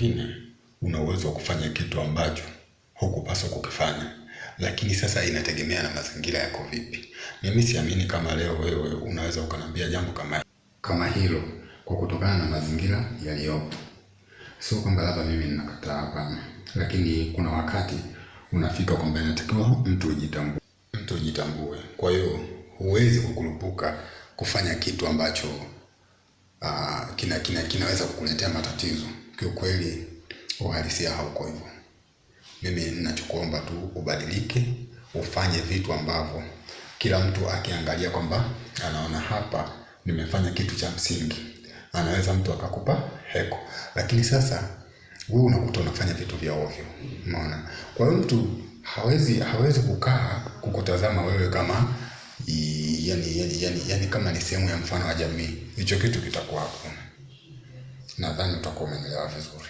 mwingine una uwezo wa kufanya kitu ambacho hukupaswa kukifanya, lakini sasa inategemea na mazingira yako vipi. Mimi siamini kama leo wewe unaweza ukaniambia jambo kama hilo kwa kutokana na mazingira yaliyopo. Sio kwamba labda mimi ninakataa, hapana, lakini kuna wakati unafika kwamba inatakiwa mtu ujitambue. Kwa hiyo huwezi kukurupuka kufanya kitu ambacho kinaweza kukuletea matatizo. Kiukweli uhalisia hauko hivyo. Mimi ninachokuomba tu ubadilike, ufanye vitu ambavyo kila mtu akiangalia kwamba anaona hapa nimefanya kitu cha msingi, anaweza mtu akakupa heko. Lakini sasa wewe unakuta unafanya vitu vya ovyo, umeona? Kwa hiyo mtu hawezi kukaa kukutazama wewe kama yani kama ni sehemu ya mfano wa jamii. Hicho kitu kitakuwa hakuna. Nadhani utakuwa umeelewa vizuri.